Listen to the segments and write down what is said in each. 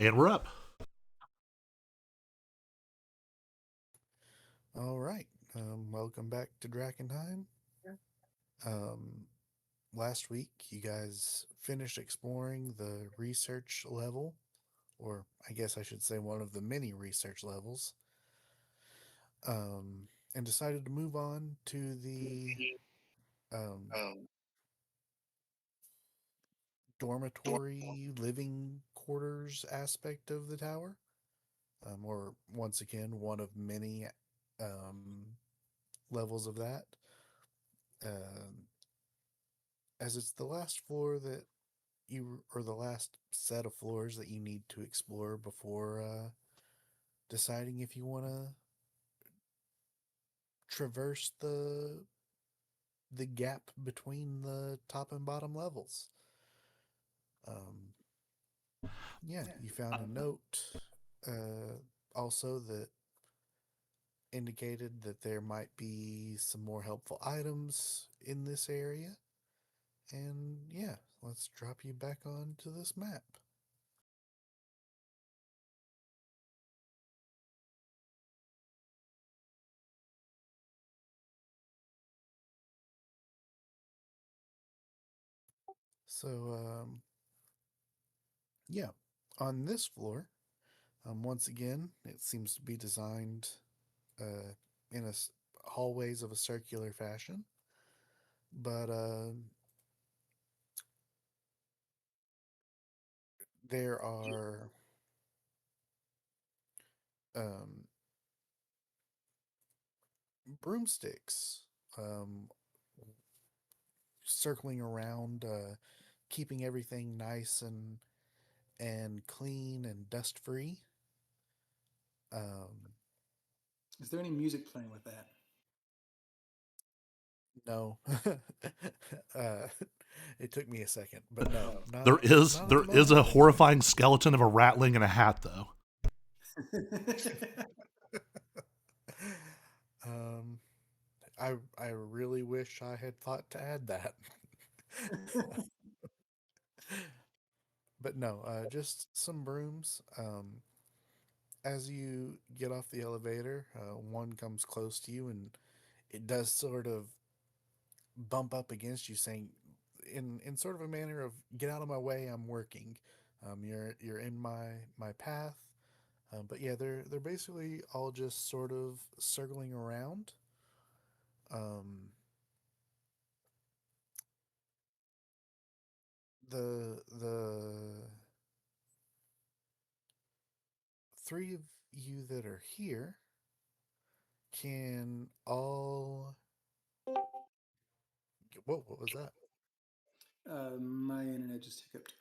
And we're up. All right. Welcome back to Drakkenheim. Um, Last week, you guys finished exploring the research level, or I guess I should say one of the many research levels, and decided to move on to the um, dormitory living quarters aspect of the tower, or once again, one of many um, levels of that. Um as it's the last floor that or the last set of floors that you need to explore before deciding if you want to traverse the gap between the top and bottom levels. Um, yeah, you found a note also that indicated that there might be some more helpful items in this area. And yeah, let's drop you back onto this map. So, yeah, on this floor, once again, it seems to be designed uh, in hallways of a circular fashion, but there are um, broomsticks um, circling around, keeping everything nice and clean and dust free. Um, Is there any music playing with that? no, uh, it took me a second, but no, There is not at there the is moment. a horrifying skeleton of a ratling in a hat, though. um, I really wish I had thought to add that. But no, just some brooms. As you get off the elevator, one comes close to you, and it does sort of bump up against you, saying, in sort of a manner of "Get out of my way, I'm working." You're in my path. But yeah, they're basically all just sort of circling around. Um, the three of you that are here can all. Whoa, what was that? My internet just hiccuped.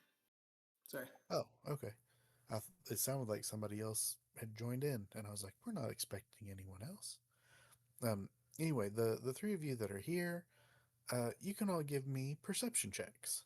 Sorry. Oh, okay. It sounded like somebody else had joined in, and I was like, we're not expecting anyone else. Um, anyway, the three of you that are here, you can all give me perception checks.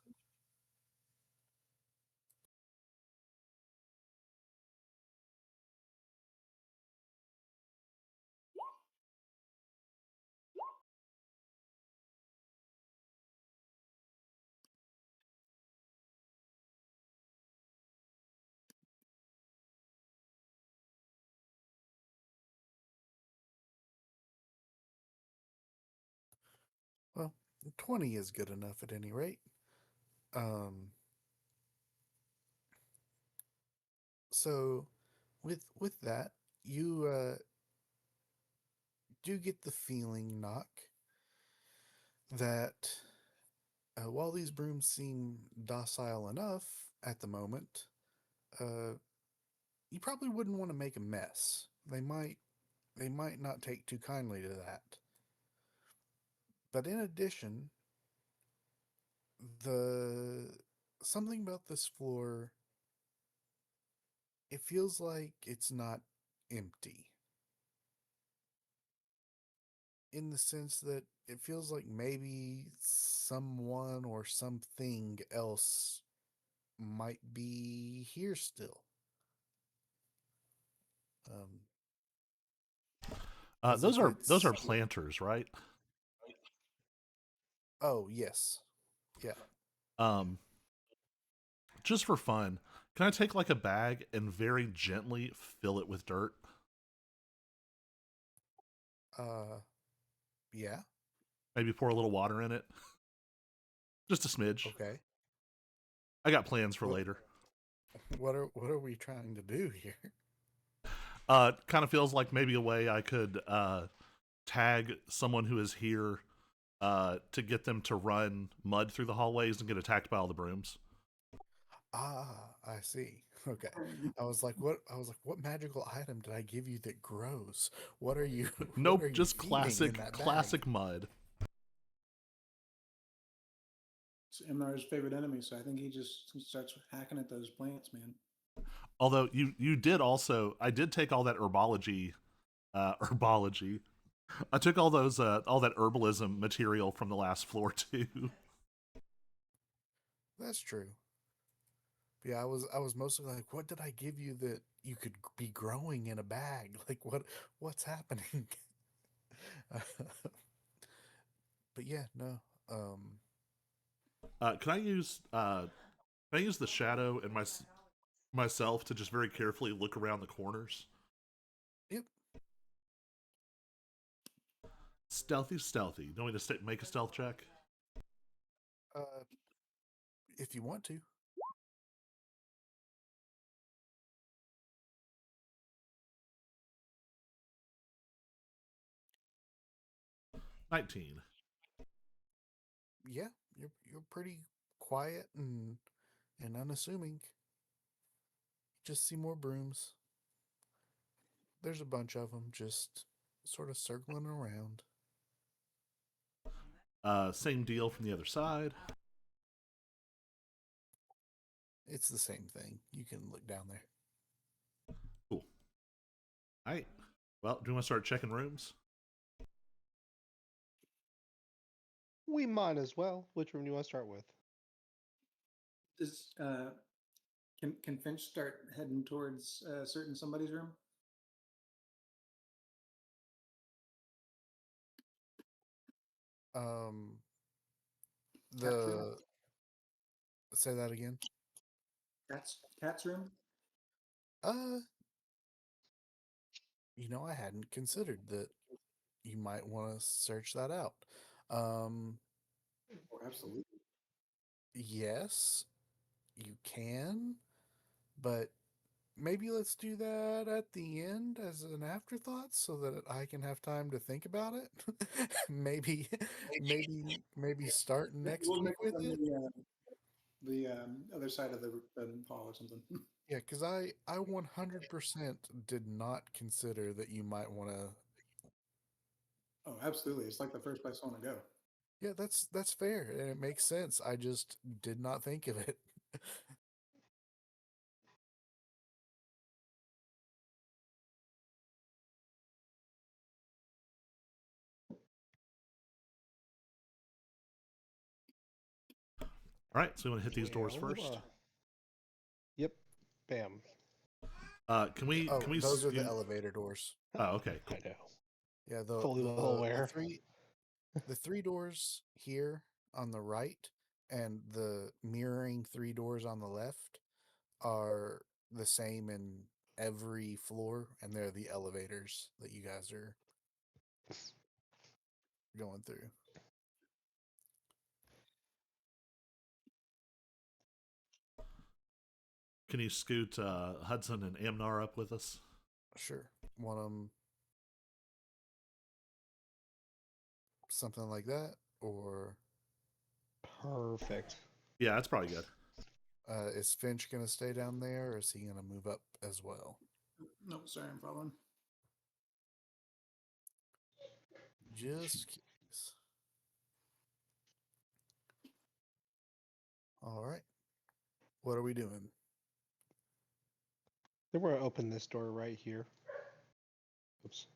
Well, 20 is good enough at any rate. Um, so with that, you do get the feeling, knock, that while these brooms seem docile enough at the moment, uh, you probably wouldn't want to make a mess. They might not take too kindly to that. But in addition, the something about this floor, it feels like it's not empty, in the sense that it feels like maybe someone or something else might be here still. Um, as Those if are those it's. are planters, right? Oh, yes. Yeah. Um, just for fun, Can I take like a bag and very gently fill it with dirt? Yeah. Maybe pour a little water in it? Just a smidge. Okay. I got plans for What later. what are we trying to do here? Kind of feels like maybe a way I could tag someone who is here to get them to run mud through the hallways and get attacked by all the brooms. Ah, I see. Okay. I was like, what magical item did I give you that grows? What are you what are Nope, you just feeding in classic, that bag? classic mud. It's Emnar's favorite enemy, so I think he just starts hacking at those plants, man. Although you did also, I did take all that herbology. I took all that herbalism material from the last floor too. That's true. Yeah, I was mostly like, what did I give you that you could be growing in a bag? Like what's happening? But yeah, no. Um Uh, can I use uh, can I use the shadow and myself to just very carefully look around the corners? yep. Stealthy, stealthy. Don't we just make a stealth check? Uh if you want to. 19. Yeah, you're pretty quiet and unassuming. Just see more brooms. There's a bunch of them just sort of circling around. Same deal from the other side. It's the same thing. You can look down there. Cool. All right. Well, do you want to start checking rooms? We might as well. Which room do you want to start with? Does can Finch start heading towards certain somebody's room? Um Cat's room? the say that again. Cat's room? Uh I hadn't considered that you might want to search that out. Um Oh, absolutely. yes, you can, but maybe let's do that at the end as an afterthought so that I can have time to think about it. maybe, maybe start next We'll week make it with on it. the other side of the hall or something. Yeah, because I 100% did not consider that you might want to. Oh, absolutely. It's like the first place I want to go. Yeah, that's fair and it makes sense. I just did not think of it. All right. So we want to hit these doors Well, first. Yep. Bam. Oh, Can we those are the scoot? elevator doors. Oh, okay. Cool. I know. Yeah, Fully well aware. the three doors here on the right and the mirroring three doors on the left are the same in every floor, and they're the elevators that you guys are going through. Can you scoot Hudson and Amnar up with us? Sure. Want them something like that, or Perfect. Yeah, that's probably good. is Finch going to stay down there, or is he going to move up as well? No, sorry, I'm following. Just curious. All right. What are we doing? Then we're gonna open this door right here. Oops.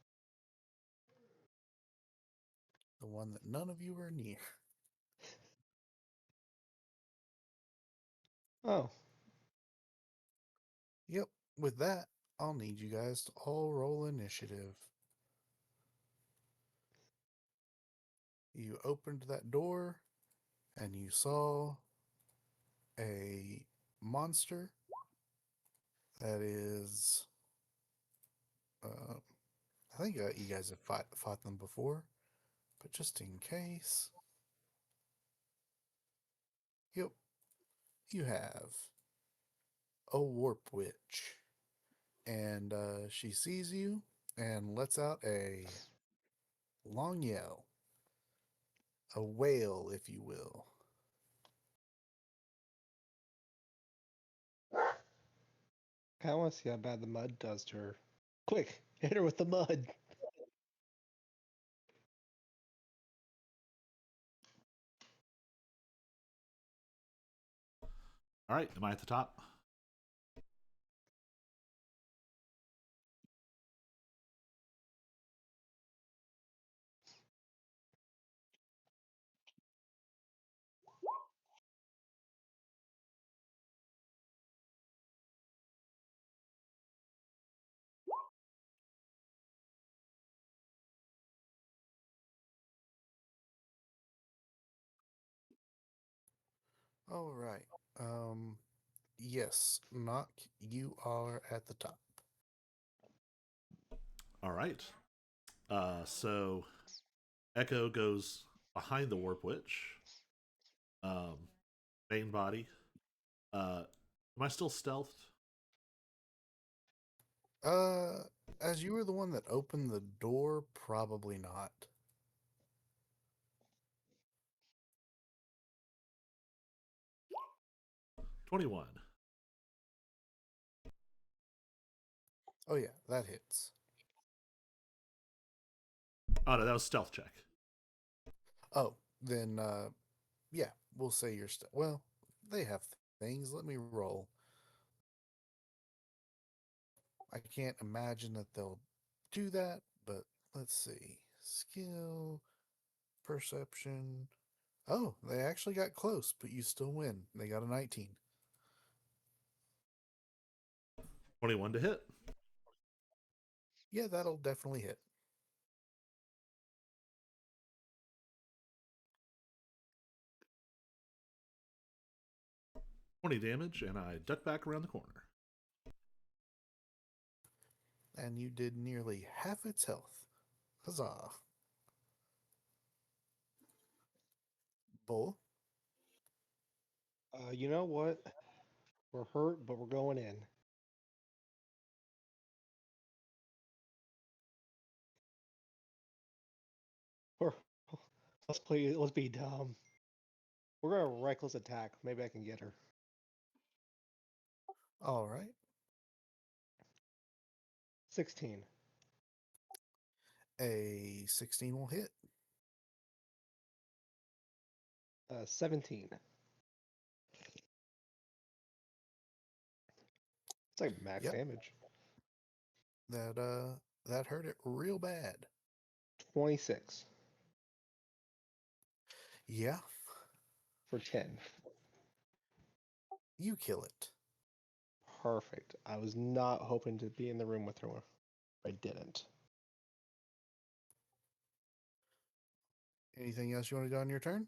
The one that none of you are near. Oh, Yep. With that, I'll need you guys to all roll initiative. You opened that door and you saw a monster That is, I think you guys have fought them before, but just in case. Yep, you have a warp witch. And she sees you and lets out a long yell. A wail, if you will. I want to see how bad the mud does to her. Quick, hit her with the mud. All right, am I at the top? All right. Yes, Knock, you are at the top. All right. So Echo goes behind the Warp Witch. Main body. Am I still stealthed? Uh, as you were the one that opened the door, probably not. $21. Oh yeah, that hits. Oh no, that was stealth check. Oh, then yeah, we'll say you're well, they have things. Let me roll. I can't imagine that they'll do that, but let's see. Skill, perception. Oh, they actually got close, but you still win. They got a 19. 21 to hit. Yeah, that'll definitely hit. $20 damage, and I duck back around the corner. And you did nearly half its health. Huzzah. Bull. You know what? We're hurt, but we're going in. Or let's play. Let's be dumb. We're gonna reckless attack. Maybe I can get her. All right. 16. A 16 will hit. 17. It's like max Yep. damage. That hurt it real bad. 26 Yeah, for 10. you kill it. Perfect. I was not hoping to be in the room with her. I didn't. Anything else you want to do on your turn?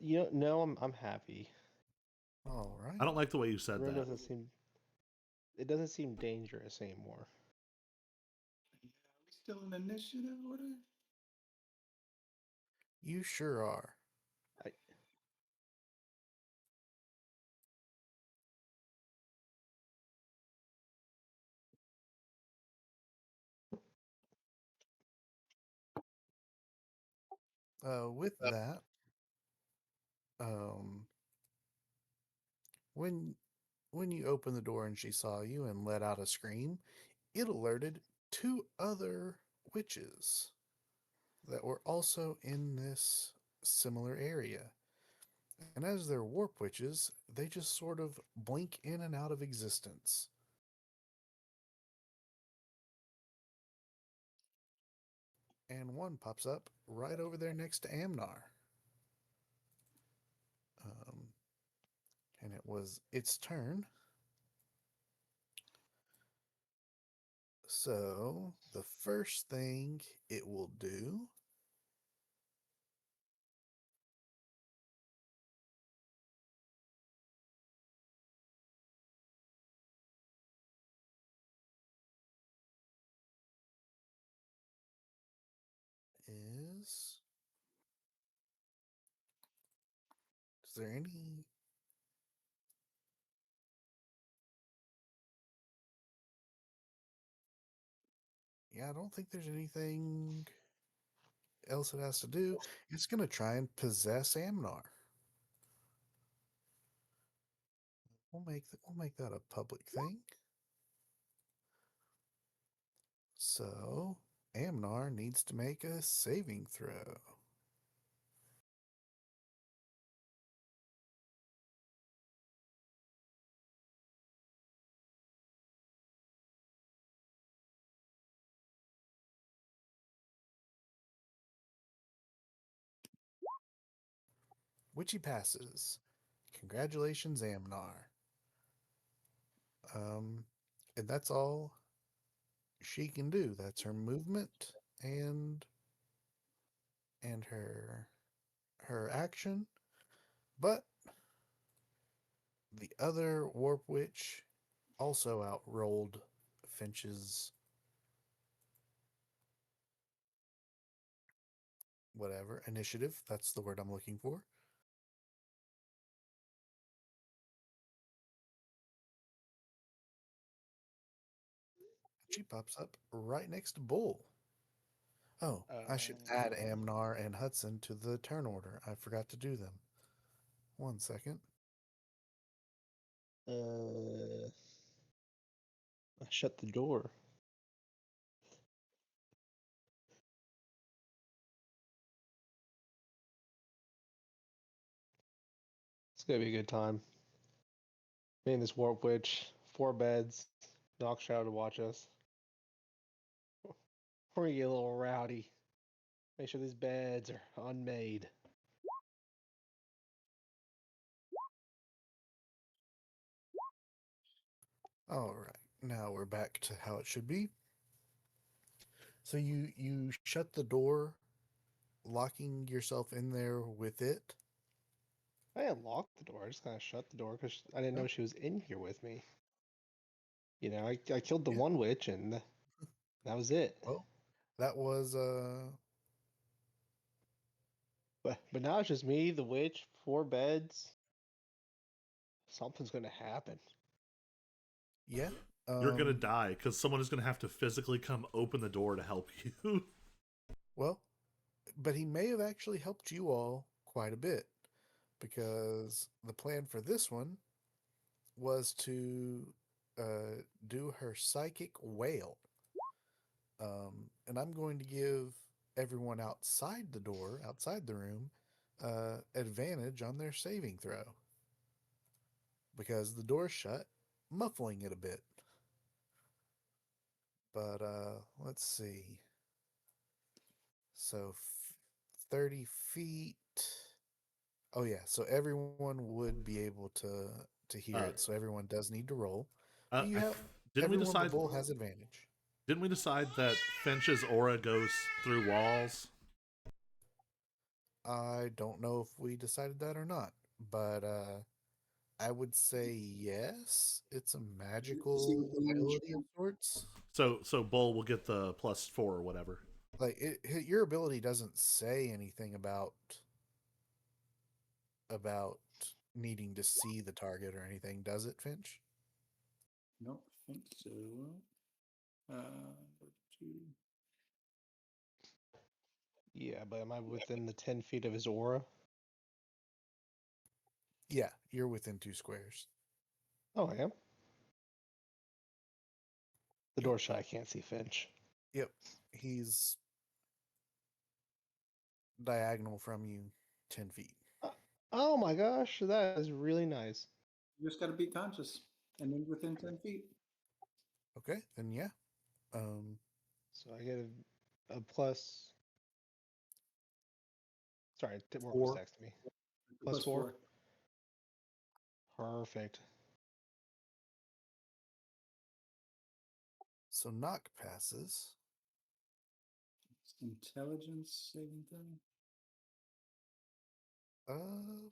You know, no, I'm happy. All right. I don't like the way you said The room that. doesn't seem. It doesn't seem dangerous anymore. Yeah, are we still in initiative order? You sure are. I, With that, um, when you opened the door and she saw you and let out a scream, it alerted two other witches that were also in this similar area. And as they're warp witches, they just sort of blink in and out of existence. And one pops up right over there next to Amnar. And it was its turn. So the first thing it will do is there any? Yeah, I don't think there's anything else it has to do. It's going to try and possess Amnar. We'll make that a public thing. So Amnar needs to make a saving throw. Which he passes. Congratulations, Amnar. And that's all she can do. That's her movement and her action. But the other warp witch also outrolled Finch's whatever initiative. That's the word I'm looking for. She pops up right next to Bull. Oh, I should add Amnar and Hudson to the turn order. I forgot to do them. 1 second. I shut the door. It's gonna be a good time. Me and this warp witch, 4 beds, Knock Shadow to watch us. We're gonna get a little rowdy. Make sure these beds are unmade. All right. Now we're back to how it should be. So you shut the door, locking yourself in there with it. I didn't lock the door. I just kind of shut the door because I didn't know Oh. she was in here with me. You know, I killed the Yeah. one witch and that was it. Well, that was But now it's just me, the witch, 4 beds. Something's gonna happen. yeah. You're gonna die because someone is gonna have to physically come open the door to help you. Well, but he may have actually helped you all quite a bit because the plan for this one was to do her psychic wail. And I'm going to give everyone outside the door, outside the room, advantage on their saving throw because the door's shut, muffling it a bit. But let's see. So 30 feet. Oh yeah, so everyone would be able to hear it. So everyone does need to roll. But you have didn't we everyone but decide? Bull has advantage. Didn't we decide that Finch's aura goes through walls? I don't know if we decided that or not, but I would say yes. It's a magical ability of sorts. So Bull will get the +4 or whatever. Like your ability doesn't say anything about needing to see the target or anything, does it, Finch? Don't think so. Two. Yeah, but am I within the 10 feet of his aura? Yeah, you're within 2 squares. Oh, I am. The Yep. door's shut. I can't see Finch. Yep, he's diagonal from you 10 feet. Oh my gosh, that is really nice. You just got to be conscious and then within 10 feet. Okay, then yeah. So I get a plus. Sorry, more 4. plus X to me. Plus 4. Perfect. So knock passes. Intelligence saving thing.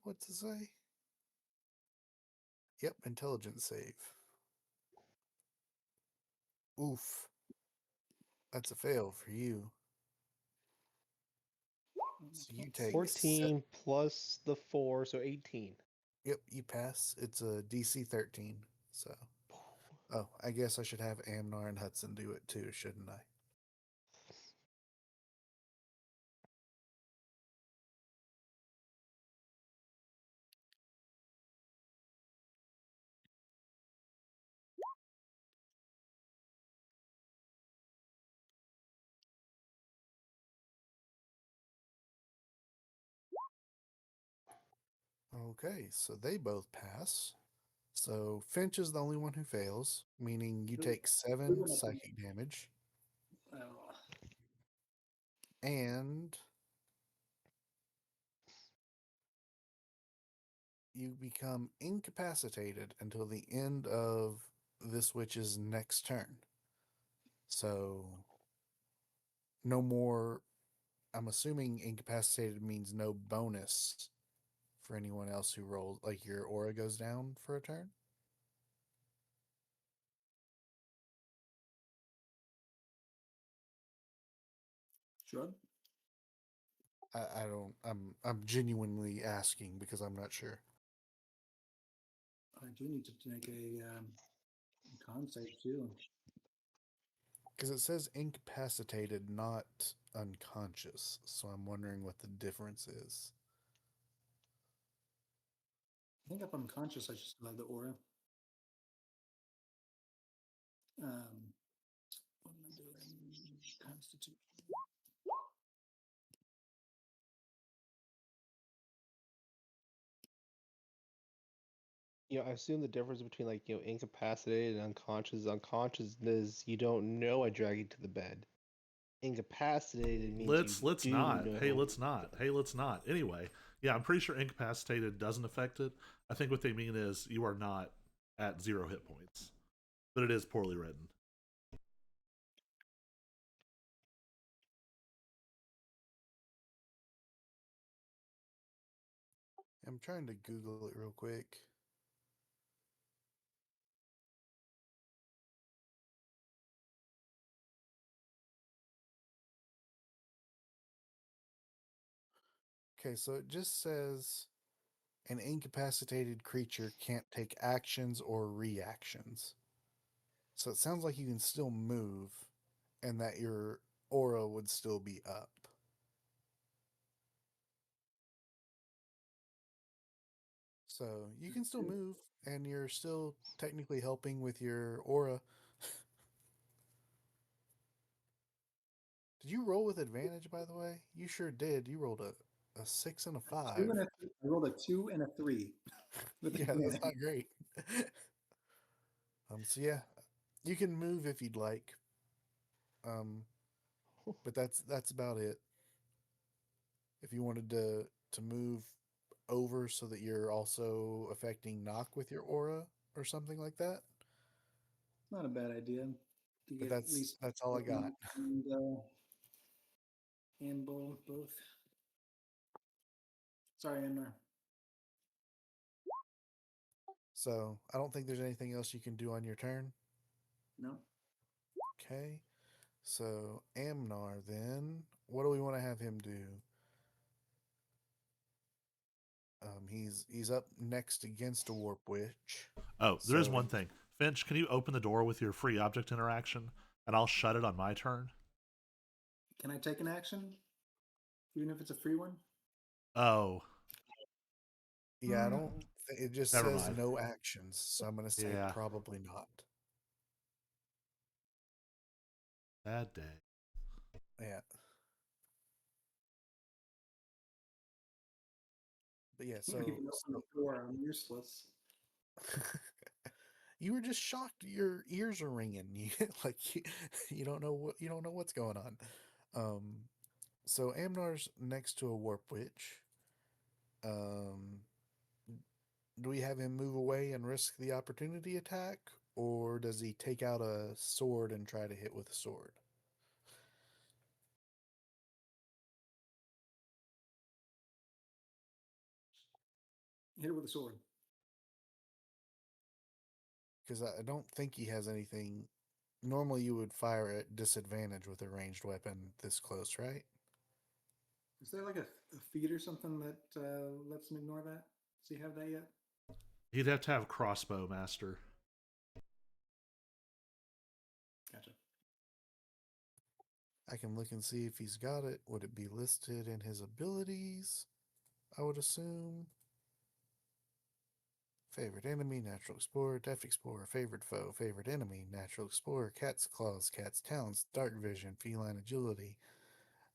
What to say? Yep, intelligence save. Oof. That's a fail for you. So you take 14 plus the 4, so 18. Yep, you pass. It's a DC 13. So, oh, I guess I should have Amnar and Hudson do it too, shouldn't I? Okay, so they both pass. So Finch is the only one who fails, meaning you Who- take who 7 went up? psychic damage, Oh, and you become incapacitated until the end of this witch's next turn. So, no more. I'm assuming incapacitated means no bonus for anyone else who rolls, like your aura goes down for a turn. shrug. I don't. I'm genuinely asking because I'm not sure. I do need to make a con save too. Because it says incapacitated, not unconscious. So I'm wondering what the difference is. I think if I'm conscious, I should still have the aura. What am I doing? Constitution. I assume the difference between incapacitated and unconscious. Unconscious is you don't know I drag you to the bed. Incapacitated means Let's you do not. Hey, know. let's not. Hey, let's not. Anyway, yeah, I'm pretty sure incapacitated doesn't affect it. I think what they mean is you are not at 0 hit points, but it is poorly written. I'm trying to Google it real quick. Okay, so it just says an incapacitated creature can't take actions or reactions. So it sounds like you can still move and that your aura would still be up. So you can still move and you're still technically helping with your aura. Did you roll with advantage, by the way? You sure did. You rolled a 6 and a 5. I rolled a 2 and a 3 with Yeah, that's advantage. not great. So yeah, you can move if you'd like. But that's about it. If you wanted to move over so that you're also affecting knock with your aura or something like that. Not a bad idea to But get at least that's all I got. And both. Sorry, Amnar. So I don't think there's anything else you can do on your turn. No. Okay. So Amnar, then what do we want to have him do? He's up next against a warp witch. Oh, there is So one thing. Finch, can you open the door with your free object interaction, and I'll shut it on my turn? Can I take an action, even if it's a free one? Oh, yeah, I don't. It just never says mind. no actions, so I'm gonna say Yeah, probably not. bad day. Yeah. But yeah, I can't even open so the door. I'm useless. you were just shocked. Your ears are ringing. You don't know what's going on. Um, so Amnar's next to a warp witch. Um, do we have him move away and risk the opportunity attack, or does he take out a sword and try to hit with a sword? Hit it with a sword. Because I don't think he has anything. Normally, you would fire at disadvantage with a ranged weapon this close, right? Is there like a feat or something that lets him ignore that? Does he have that yet? He'd have to have crossbow master. Gotcha. I can look and see if he's got it. Would it be listed in his abilities? I would assume. Favorite enemy, natural explorer, deft explorer, favorite foe, favorite enemy, natural explorer, cat's claws, cat's talons, dark vision, feline agility,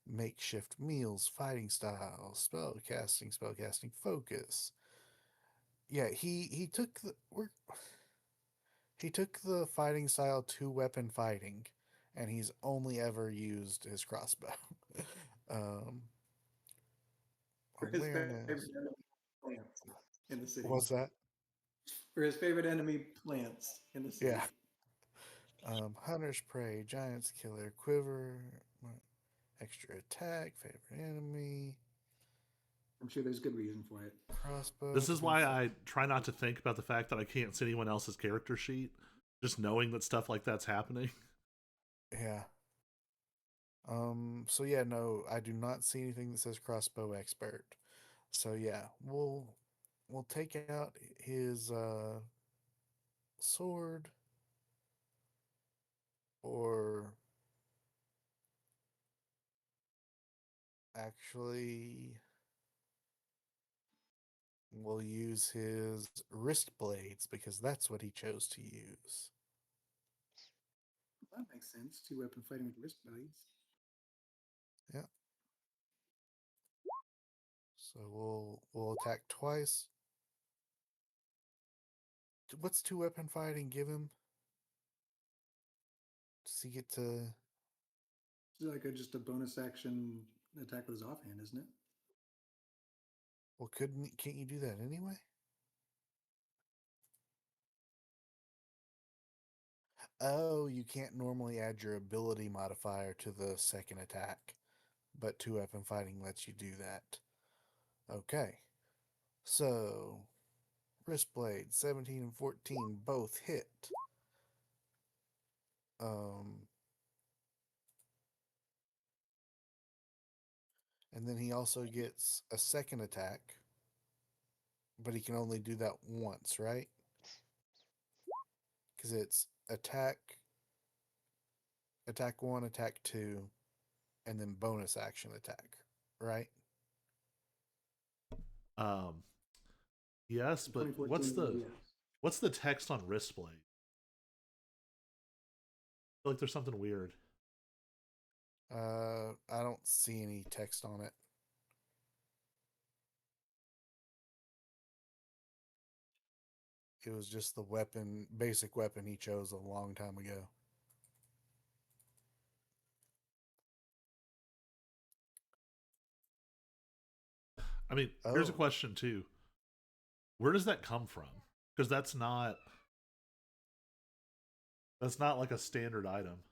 makeshift meals, fighting style, spellcasting, focus. Yeah, he took he took the fighting style 2-weapon fighting, and he's only ever used his crossbow. um, For his favorite awareness. enemy plants in the city. What's that? For his favorite enemy plants in the city. Yeah. Hunter's prey, giant's killer, quiver, extra attack, favorite enemy, I'm sure there's good reason for it. crossbow. This is why I try not to think about the fact that I can't see anyone else's character sheet. Just knowing that stuff like that's happening. Yeah. So yeah, no, I do not see anything that says crossbow expert. So yeah, we'll take out his sword, or actually we'll use his wrist blades because that's what he chose to use. That makes sense. 2-weapon fighting with wrist blades. Yeah. So we'll attack twice. What's 2-weapon fighting give him? Does he get to? It's like just a bonus action attack with his offhand, isn't it? Well, can't you do that anyway? Oh, you can't normally add your ability modifier to the second attack, but 2-weapon fighting lets you do that. Okay. So, wrist blade 17 and 14 both hit. And then he also gets a second attack, but he can only do that once, right? Because it's attack 1, attack 2, and then bonus action attack, right? Yes, but In 2014, yes. what's the text on wristblade? I feel like there's something weird. I don't see any text on it. It was just the basic weapon he chose a long time ago. I mean, here's a Oh. question too. Where does that come from? Because that's not like a standard item.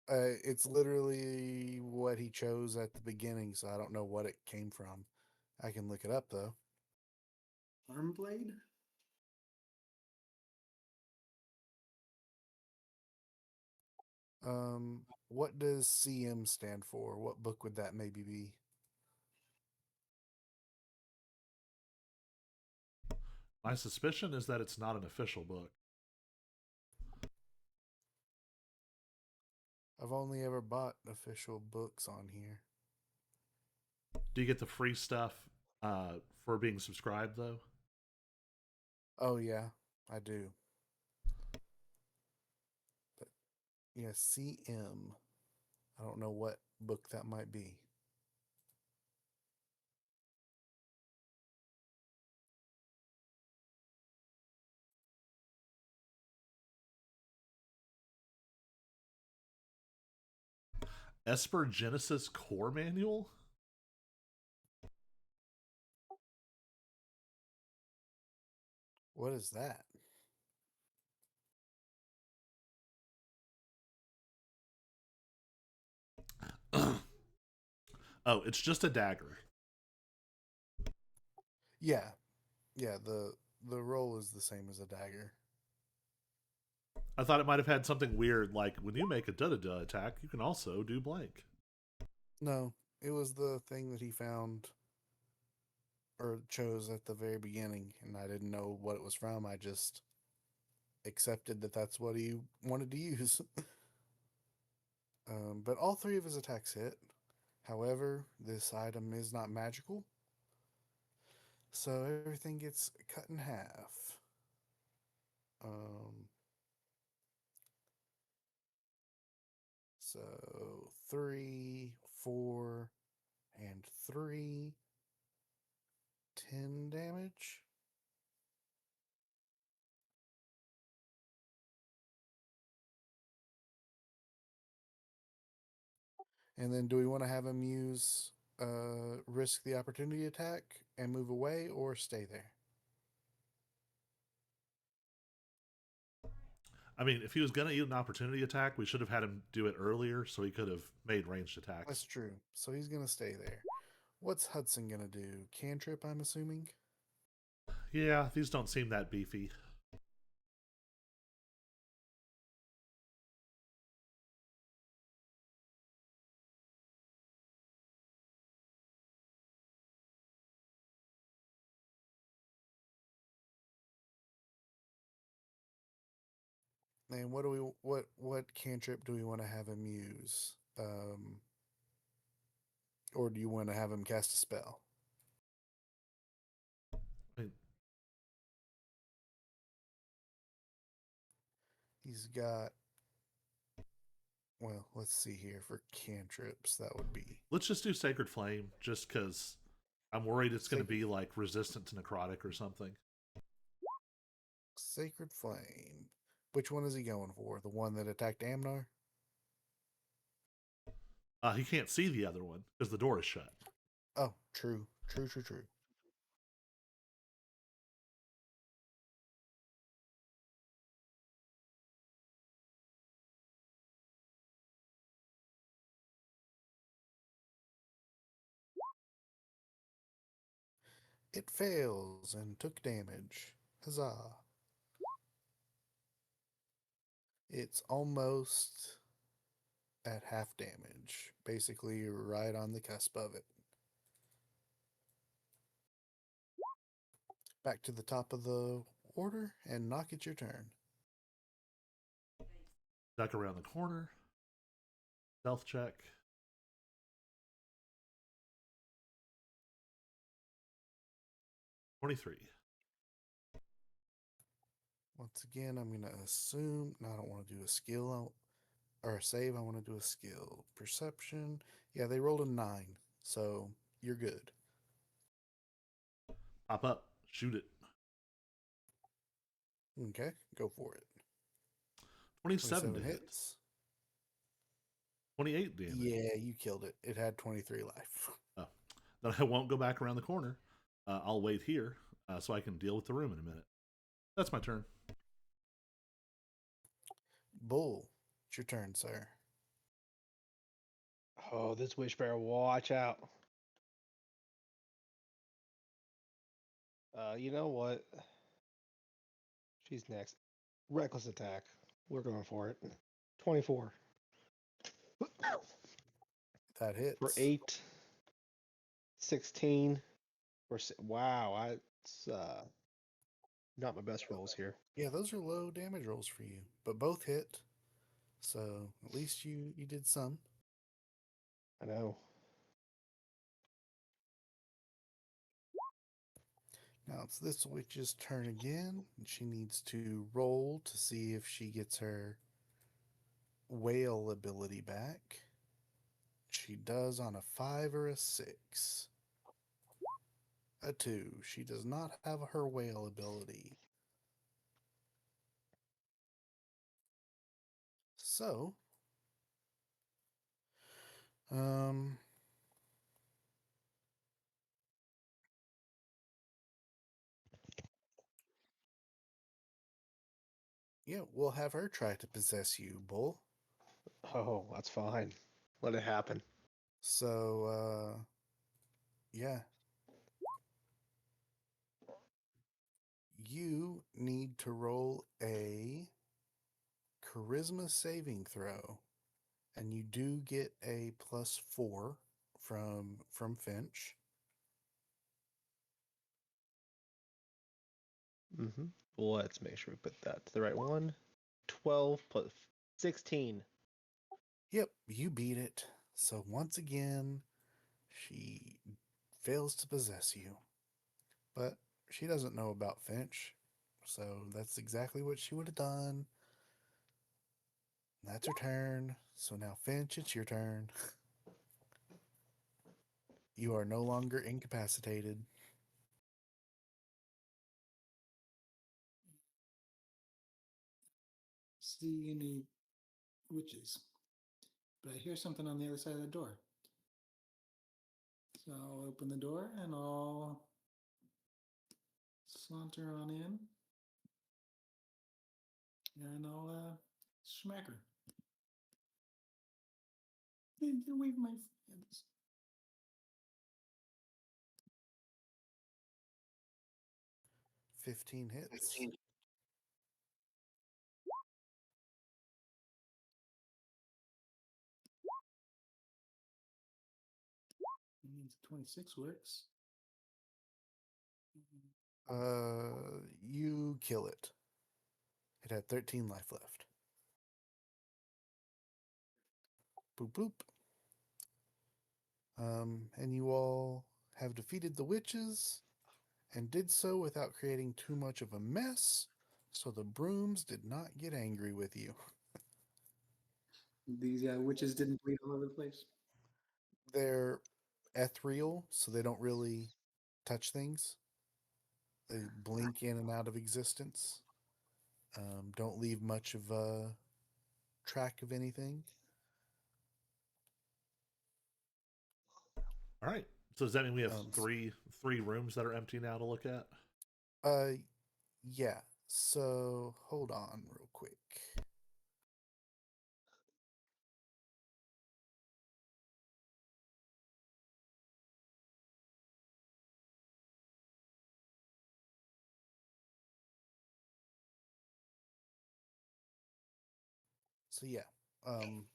It's literally what he chose at the beginning, so I don't know what it came from. I can look it up though. Arm blade? What does CM stand for? What book would that maybe be? My suspicion is that it's not an official book. I've only ever bought official books on here. Do you get the free stuff for being subscribed though? Oh yeah, I do. But yeah, CM. I don't know what book that might be. Esper Genesis Core Manual? What is that? Oh, it's just a dagger. Yeah. Yeah, the roll is the same as a dagger. I thought it might have had something weird, like when you make a da-da-da attack, you can also do blank. No, It was the thing that he found or chose at the very beginning, and I didn't know what it was from. I just accepted that that's what he wanted to use. But all three of his attacks hit. However, this item is not magical, so everything gets cut in half. Um, so 3, 4, and 3, 10 damage. And then do we want to have him use risk the opportunity attack and move away or stay there? I mean, if he was going to eat an opportunity attack, we should have had him do it earlier so he could have made ranged attacks. That's true. So he's going to stay there. What's Hudson going to do? Cantrip, I'm assuming? Yeah, these don't seem that beefy. And what cantrip do we want to have him use? Or do you want to have him cast a spell? I mean, He's got, well, let's see here for cantrips. That would be let's just do Sacred Flame, just because I'm worried it's going to Sacred- be like resistant to necrotic or something. Sacred Flame. Which one is he going for? The one that attacked Amnar? He can't see the other one because the door is shut. Oh, true. True. It fails and took damage. Huzzah. It's almost at half damage. Basically, you're right on the cusp of it. Back to the top of the order, and knock it your turn. Duck around the corner. Stealth check. $23. Once again, I'm going to assume. No, I don't want to do a skill or a save. I want to do a skill. Perception. Yeah, they rolled a 9, so you're good. Pop up. Shoot it. Okay, go for it. 27 to hit. hits. 28 damage. Yeah, you killed it. It had 23 life. Oh. Then I won't go back around the corner. I'll wait here so I can deal with the room in a minute. That's my turn. Bull, it's your turn, sir. Oh, this wish bear, watch out. You know what? She's next. Reckless attack. We're going for it. 24. That hits. For 8. 16. Wow, it's not my best rolls here. Yeah, those are low damage rolls for you, but both hit. So at least you did some. I know. Now it's this witch's turn again. She needs to roll to see if she gets her whale ability back. She does on a 5 or a 6. A 2. She does not have her whale ability. So, yeah, we'll have her try to possess you, Bull. Oh, that's fine. Let it happen. So, yeah. You need to roll a charisma saving throw, and you do get a +4 from Finch. Let's make sure we put that to the right one. 12 plus 16. Yep, you beat it. So once again, she fails to possess you. But she doesn't know about Finch. So that's exactly what she would have done. That's her turn. So now, Finch, it's your turn. You are no longer incapacitated. See any witches, but I hear something on the other side of the door. So I'll open the door and I'll saunter on in, and I'll smack her. Get away from my friends. 15 hits. It means 26 works. You kill it. It had 13 life left. Boop boop. And you all have defeated the witches and did so without creating too much of a mess, so the brooms did not get angry with you. These witches didn't bleed all over the place. They're ethereal, so they don't really touch things. They blink in and out of existence. Don't leave much of a track of anything. All right. So does that mean we have Um, three rooms that are empty now to look at? Yeah. So hold on real quick. So yeah, um,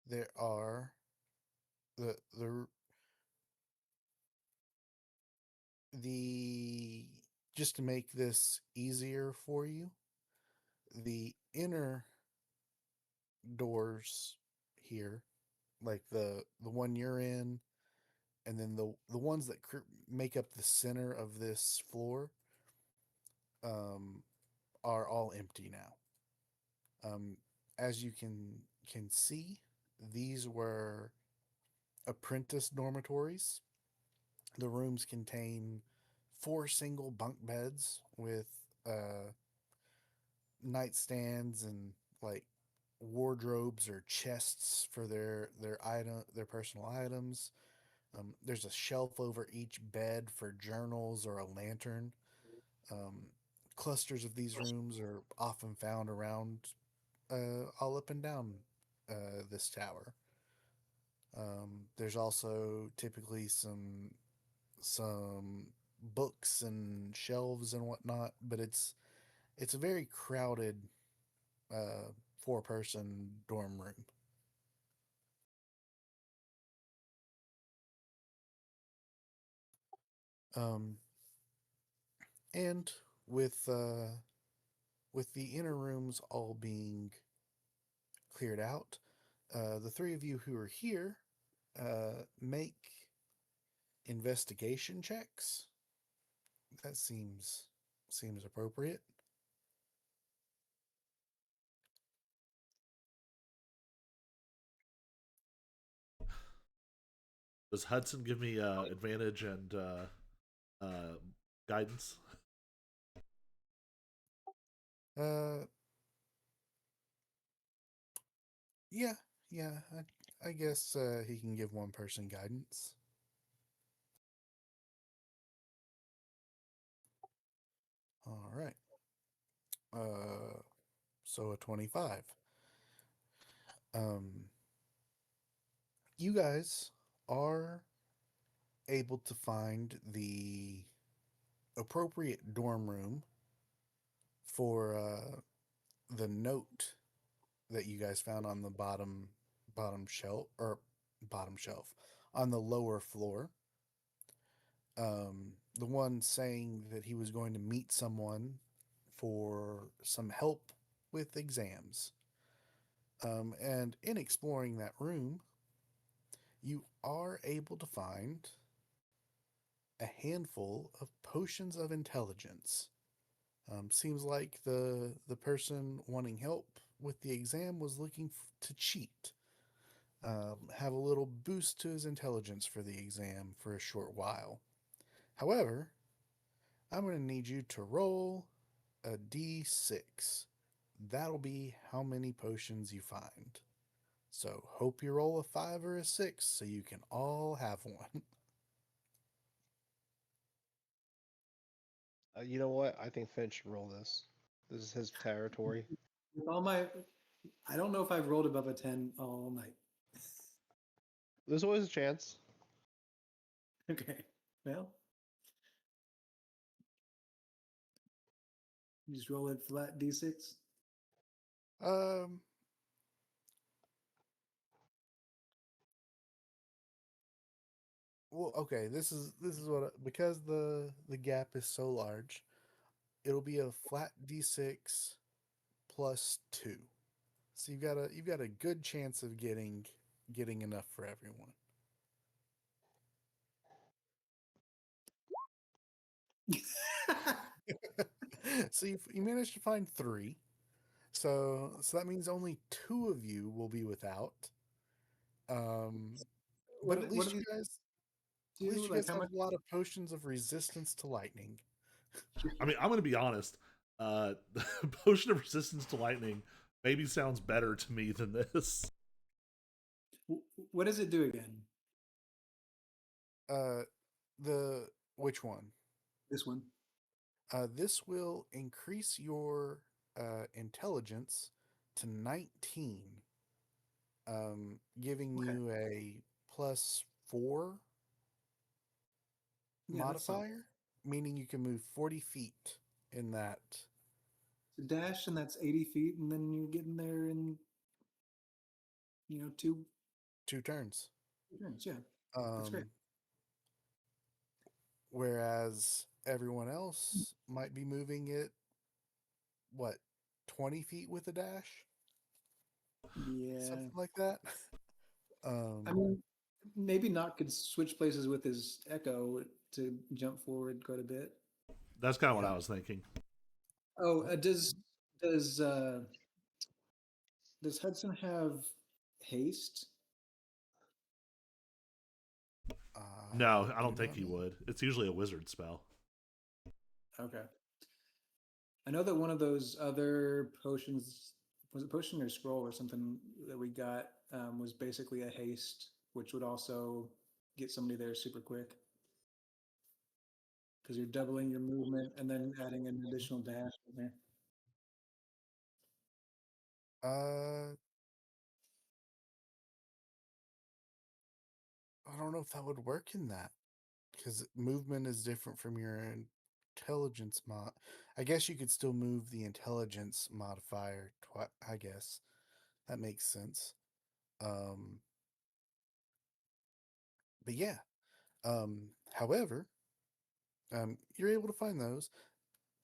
there are the just to make this easier for you, the inner doors here, like the one you're in, and then the ones that make up the center of this floor, um, are all empty now. As you can see, these were apprentice dormitories. The rooms contain 4 single bunk beds with nightstands and like wardrobes or chests for their personal items. There's a shelf over each bed for journals or a lantern. Um, Clusters of these rooms are often found around all up and down this tower. There's also typically some books and shelves and whatnot, but it's a very crowded 4-person dorm room. Um, and with the inner rooms all being cleared out, the three of you who are here make investigation checks. That seems appropriate. Does Hudson give me advantage and uh, guidance? Uh, yeah, yeah. I guess he can give one person guidance. All right. So a 25. Um, you guys are able to find the appropriate dorm room for the note that you guys found on the bottom bottom shelf on the lower floor. The one saying that he was going to meet someone for some help with exams. And in exploring that room, you are able to find a handful of potions of intelligence. Seems like the person wanting help with the exam was looking to cheat, have a little boost to his intelligence for the exam for a short while. However, I'm going to need you to roll a d6. That'll be how many potions you find. So hope you roll a 5 or a 6 so you can all have one. You know what? I think Finch should roll this. This is his territory. With all my, I don't know if I've rolled above a 10 all night. There's always a chance. Okay. Well, you just roll it flat d6. Um, well, okay, this is what because the gap is so large, it'll be a flat d6 plus 2. So you've got a good chance of getting enough for everyone. So you managed to find 3. So that means only 2 of you will be without. Um, but What do these at least do? you Like guys how have much? a lot of potions of resistance to lightning. I mean, I'm going to be honest. Potion of resistance to lightning maybe sounds better to me than this. What does it do again? Uh, the which one? This one. This will increase your intelligence to 19, giving Okay. you a +4 Yeah, that's solid. modifier, meaning you can move 40 feet in that It's a dash, and that's 80 feet, and then you're getting there in two 2 turns. turns. Yeah, that's great. Um, whereas everyone else might be moving it, what, 20 feet with a dash? Yeah, Something like that. I um, mean, maybe Knock could switch places with his Echo to jump forward quite a bit. That's kind of what yeah. I was thinking. Oh, does uh, does Hudson have haste? No, I Do don't think not he know. would. It's usually a wizard spell. Okay. I know that one of those other potions, was it potion or scroll or something that we got, was basically a haste, which would also get somebody there super quick because you're doubling your movement and then adding an additional dash in there. Uh, I don't know if that would work in that because movement is different from your intelligence mod. I guess you could still move the intelligence modifier. I guess that makes sense. Um, but yeah. However, you're able to find those.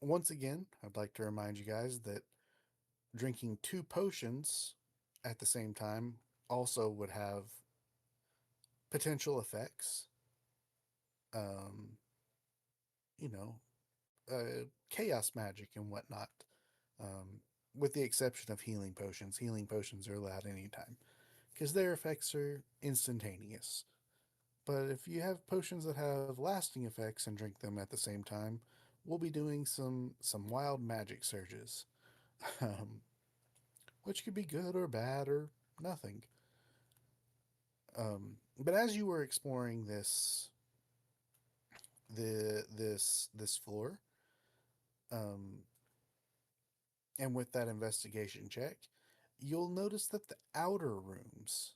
Once again, I'd like to remind you guys that drinking 2 potions at the same time also would have potential effects. Um, you know, chaos magic and whatnot. Um, with the exception of healing potions. Healing potions are allowed anytime because their effects are instantaneous. But if you have potions that have lasting effects and drink them at the same time, we'll be doing some wild magic surges, um, which could be good or bad or nothing. But as you were exploring this floor, um, and with that investigation check, you'll notice that the outer rooms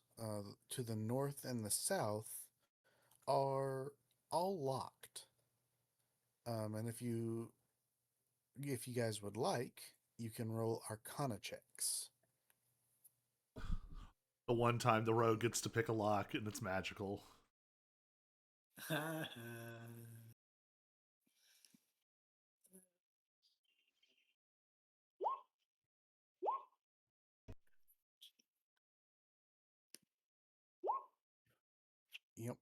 to the north and the south are all locked. And if you guys would like, you can roll Arcana checks. The one time the rogue gets to pick a lock and it's magical. Yep.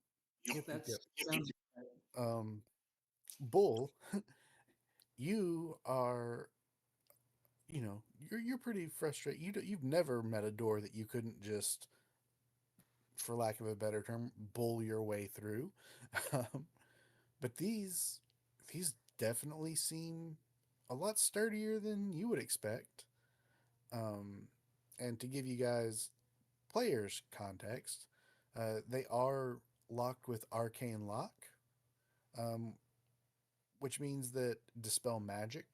Yep. Yep. That's Yep. sounds Bull, you are, you're pretty frustrated. You've never met a door that you couldn't just, for lack of a better term, bull your way through. Um, but these definitely seem a lot sturdier than you would expect. Um, and to give you guys players context, they are locked with arcane lock, um, which means that dispel magic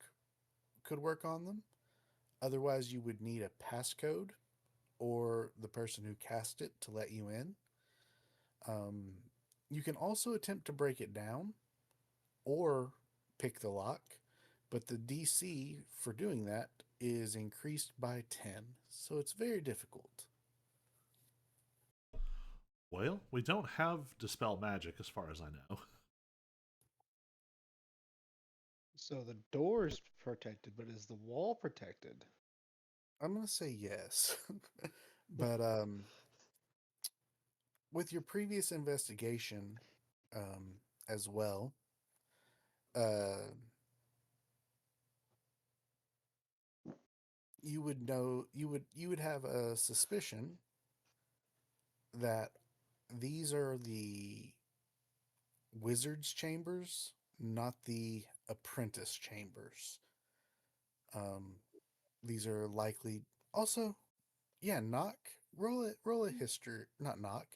could work on them. Otherwise, you would need a passcode or the person who cast it to let you in. Um, you can also attempt to break it down or pick the lock, but the DC for doing that is increased by 10, so it's very difficult. Well, we don't have dispel magic as far as I know. So the door's protected, but is the wall protected? I'm going to say yes. But with your previous investigation as well, uh, you would know you would have a suspicion that these are the wizard's chambers, not the apprentice chambers. Um, these are likely also, yeah. Knock, roll a history, not knock.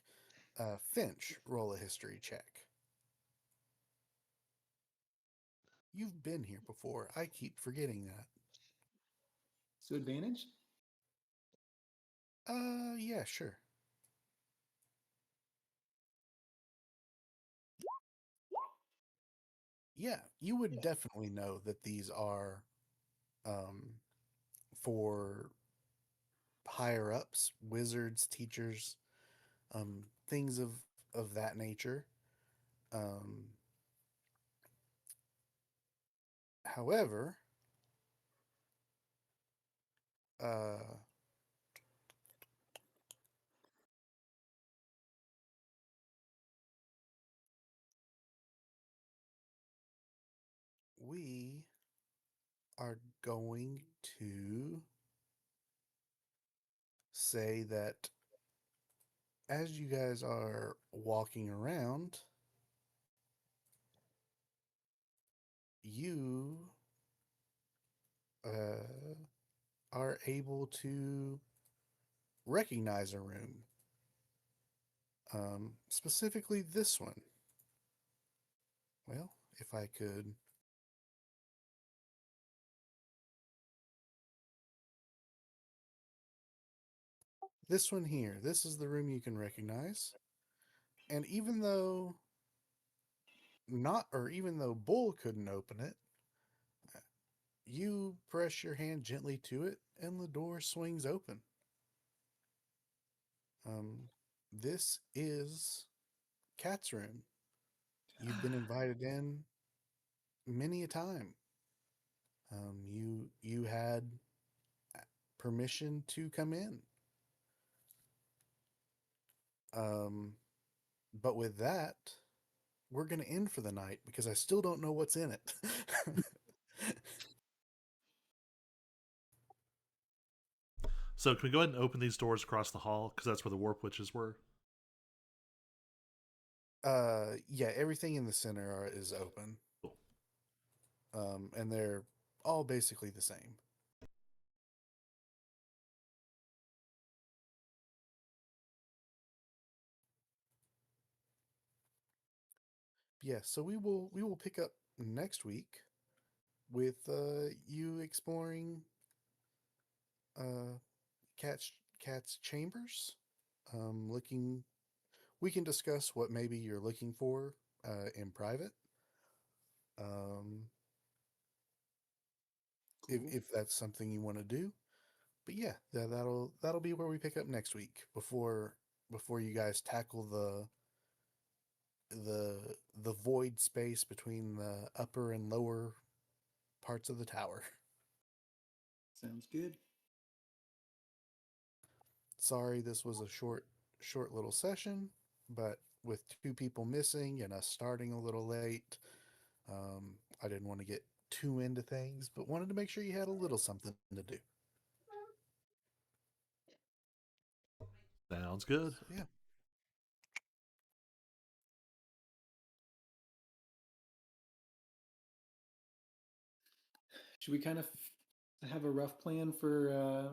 Finch, roll a history check. You've been here before. I keep forgetting that. so advantage. Yeah, sure. Yeah, you would definitely know that these are um, for higher ups, wizards, teachers, things of that nature. Um, however, uh, we are going to say that as you guys are walking around, you uh, are able to recognize a room, specifically this one. Well, if I could. This one here, this is the room you can recognize. And even though Bull couldn't open it, you press your hand gently to it and the door swings open. This is Cat's room. You've been invited in many a time. You had permission to come in. Um, but with that, we're going to end for the night because I still don't know what's in it. So can we go ahead and open these doors across the hall because that's where the warp witches were? Yeah, everything in the center is open. Cool. And they're all basically the same. Yeah, so we will pick up next week with you exploring uh cat's cat's chambers. Looking We can discuss what maybe you're looking for in private. Um Cool. if that's something you want to do. But yeah, that'll be where we pick up next week before you guys tackle the void space between the upper and lower parts of the tower. Sounds good. Sorry, this was a short little session, but with two people missing and us starting a little late, I didn't want to get too into things, but wanted to make sure you had a little something to do. Sounds good. So yeah. Should we kind of have a rough plan for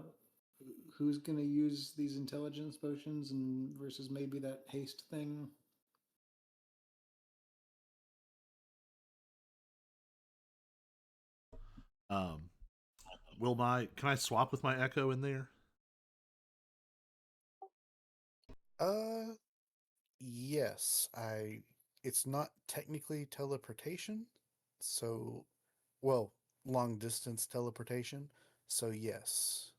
who's going to use these intelligence potions and versus maybe that haste thing? Um, can I swap with my echo in there? Uh yes, I it's not technically teleportation, so well, long distance teleportation, so yes.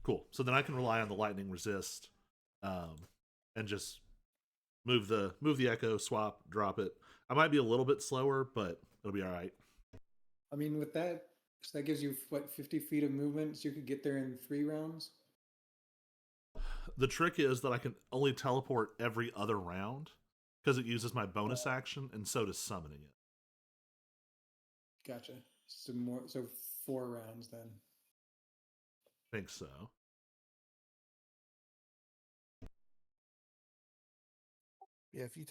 Cool. So then I can rely on the lightning resist, and just move the echo, swap, drop it. I might be a little bit slower, but it'll be all right. I mean, with that, so that gives you what 50 feet of movement, so you could get there in 3 rounds. The trick is that I can only teleport every other round because it uses my bonus action, and so does summoning it. Gotcha. So more, so 4 rounds then. Think so. Yeah, if you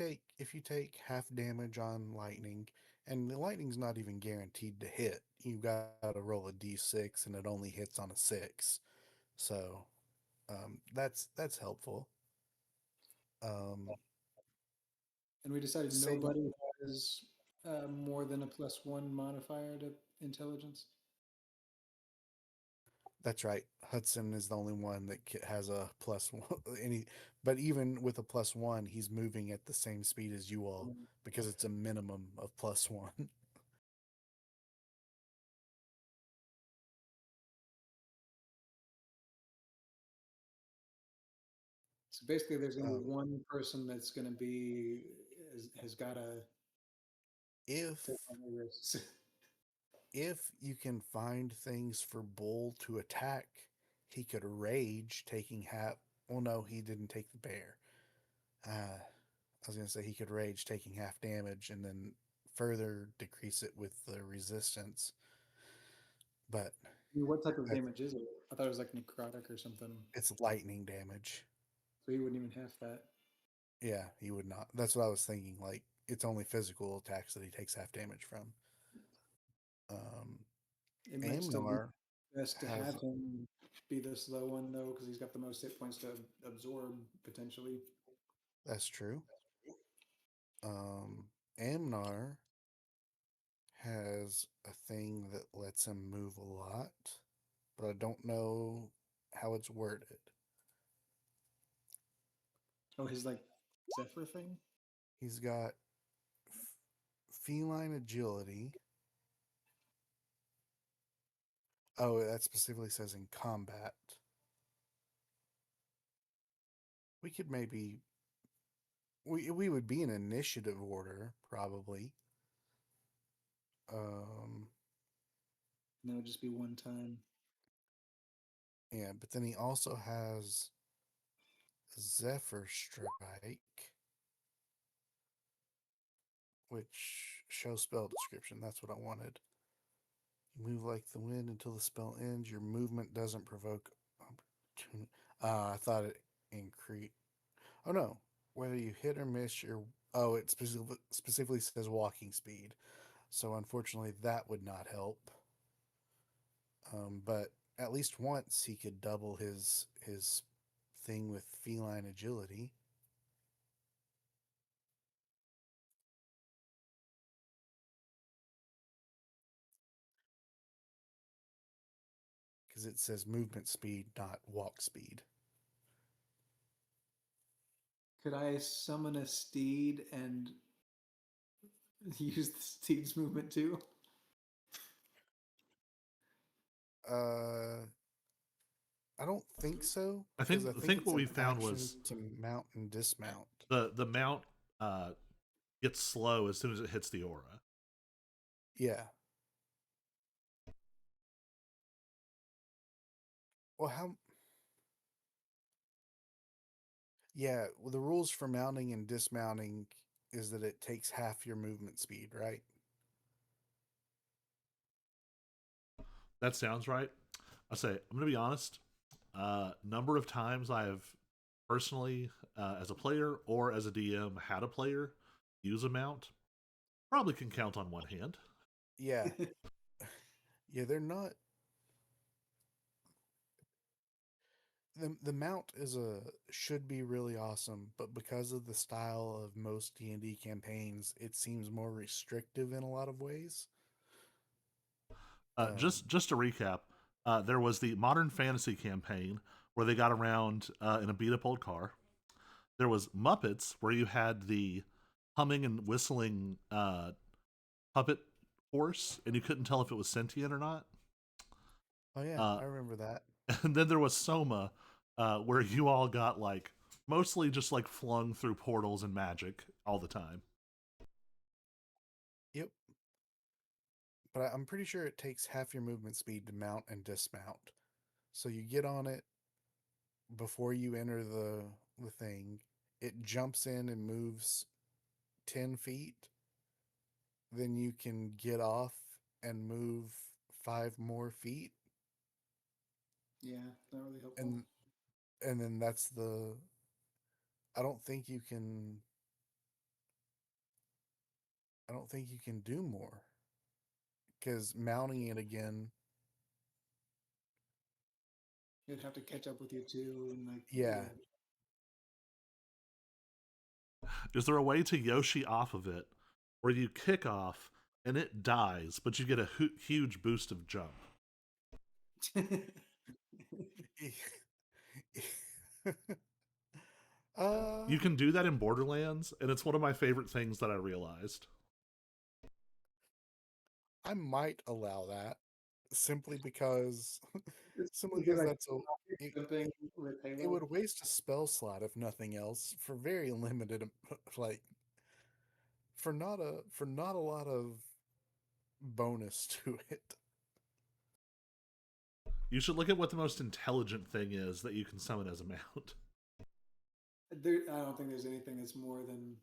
take half damage on lightning, and the lightning's not even guaranteed to hit, you got to roll a d6, and it only hits on a 6. So that's helpful. Um, And we decided same. nobody has more than a +1 modifier to intelligence. That's right. Hudson is the only one that has a plus one. Any, but even with a +1, he's moving at the same speed as you all Mm. because it's a minimum of +1. So basically, there's going to be Um, one person that's going to be has got to if take on the risks. if you can find things for Bull to attack, he could rage, taking half. Well, no, he didn't take the bear. I was gonna say he could rage, taking half damage, and then further decrease it with the resistance. But I mean, what type of that's, damage is it? I thought it was like necrotic or something. it's lightning damage. So he wouldn't even have that. Yeah, he would not. That's what I was thinking. Like it's only physical attacks that he takes half damage from. Um, It might still be Amnar best to has have him be the slow one though, because he's got the most hit points to absorb potentially. that's true. Um, Amnar has a thing that lets him move a lot, but I don't know how it's worded. Oh, his like Zephyr thing. He's got feline agility. Oh, that specifically says in combat. We could maybe we would be in initiative order probably. Um, And that would just be one time. yeah, but then he also has Zephyr Strike, which shows spell description. That's what I wanted. You move like the wind until the spell ends. Your movement doesn't provoke opportunity. I thought it increased. Oh no, whether you hit or miss your. Oh, it specifically says walking speed. So unfortunately, that would not help. But at least once he could double his thing with feline agility. Because it says movement speed, not walk speed. Could I summon a steed and use the steed's movement too? Uh, think so I because think I I think think it's what an we found action was to mount and dismount. the mount gets slow as soon as it hits the aura. Yeah. Well, how? Yeah, well, the rules for mounting and dismounting is that it takes half your movement speed, right? That sounds right. I say I'm gonna be honest. Number of times I have personally, as a player or as a DM, had a player use a mount probably can count on one hand. Yeah. Yeah, they're not. The mount is a should be really awesome, but because of the style of most D&D campaigns, it seems more restrictive in a lot of ways. Just to recap, there was the Modern Fantasy campaign where they got around in a beat up old car. There was Muppets where you had the humming and whistling puppet horse, and you couldn't tell if it was sentient or not. Oh yeah, Uh, I remember that. and then there was Soma, where you all got like mostly just like flung through portals and magic all the time. Yep. But I'm pretty sure it takes half your movement speed to mount and dismount. So you get on it before you enter the thing. It jumps in and moves 10 feet. Then you can get off and move 5 more feet. Yeah, not really helpful. And then that's the I don't think you can I don't think you can do more because mounting it again. It'd have to catch up with you too, and like Yeah. yeah. Is there a way to Yoshi off of it where you kick off and it dies, but you get a huge boost of jump? uh You can do that in Borderlands, and it's one of my favorite things that I realized. I might allow that simply because simply Because because like that's a it, jumping with it Halo. would waste a spell slot if nothing else for very limited like for not a lot of bonus to it. You should look at what the most intelligent thing is that you can summon as a mount. I don't think there's anything that's more than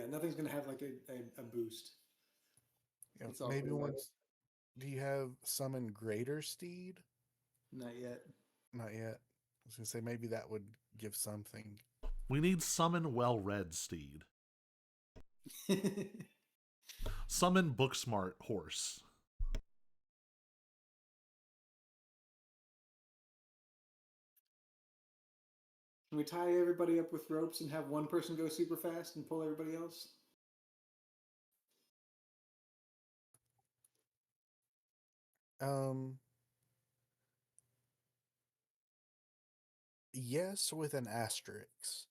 nothing's gonna have like a boost. You know, It's all maybe pretty low. once do you have summon greater steed? Not yet. Not yet. I was gonna say maybe that would give something. We need summon well-read steed. Summon book-smart horse. Can we tie everybody up with ropes and have one person go super fast and pull everybody else? Um yes, with an asterisk.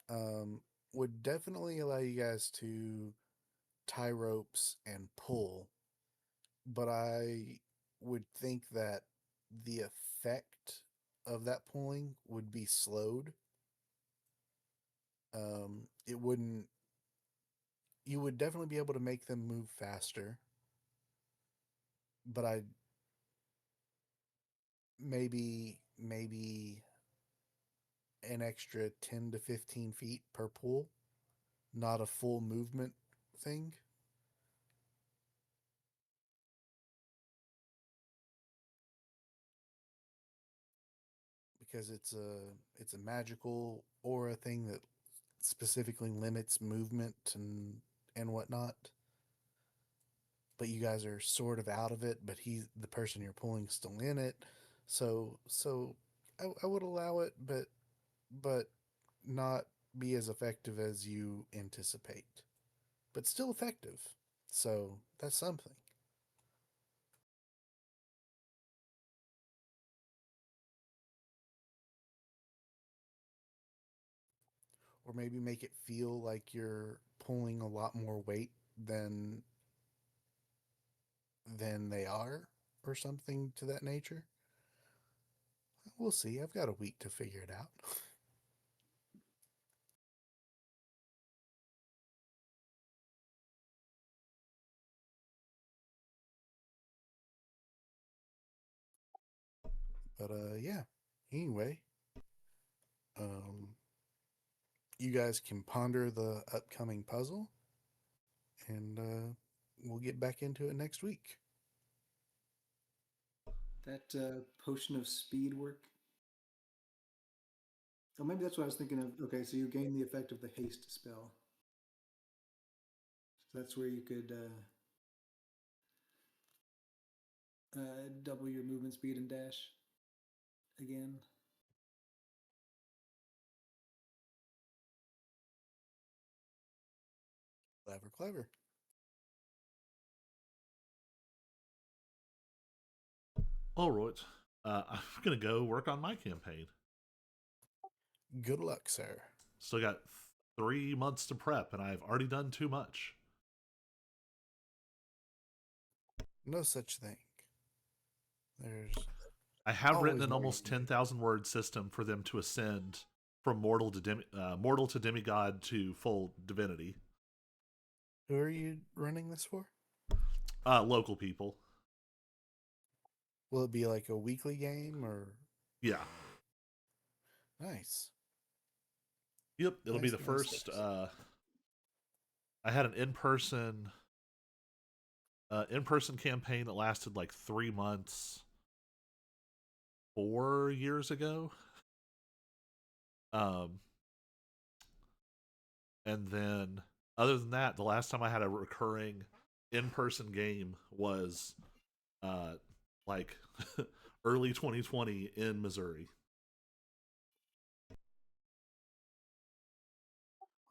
Um would definitely allow you guys to tie ropes and pull, but I would think that the effect of that pulling would be slowed. It wouldn't. You would definitely be able to make them move faster, but I maybe an extra 10 to 15 feet per pull, not a full movement thing. Because it's a magical aura thing that specifically limits movement and whatnot. But you guys are sort of out of it, but he's the person you're pulling still in it. So I would allow it, but not be as effective as you anticipate. But still effective. So that's something. Or maybe make it feel like you're pulling a lot more weight than they are, or something to that nature. We'll see. I've got a week to figure it out. But yeah. Anyway, you guys can ponder the upcoming puzzle, and we'll get back into it next week. That potion of speed work. Oh, maybe that's what I was thinking of. Okay, so you gain the effect of the haste spell. So that's where you could double your movement speed and dash again. Clever, clever. All right. I'm gonna go work on my campaign. Good luck, sir. Still got 3 months to prep, and I've already done too much. No such thing. There's I have written always an more you almost can do. 10,000 word system for them to ascend from mortal to demigod to full divinity. Who are you running this for? Local people. Will it be like a weekly game or? Yeah. Nice. Yep. It'll be Nice, the nice, first. nice. I had an in-person campaign that lasted like 3 months 4 years ago. And then other than that, the last time I had a recurring in-person game was like early 2020 in Missouri.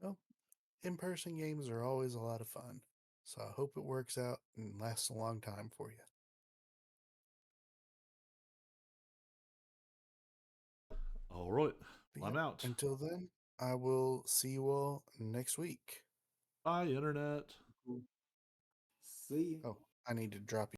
Well, in-person games are always a lot of fun. So I hope it works out and lasts a long time for you. All right. But Well, I'm yeah, out. until then, I will see you all next week. Bye, Internet. Cool. See ya. Oh, I need to drop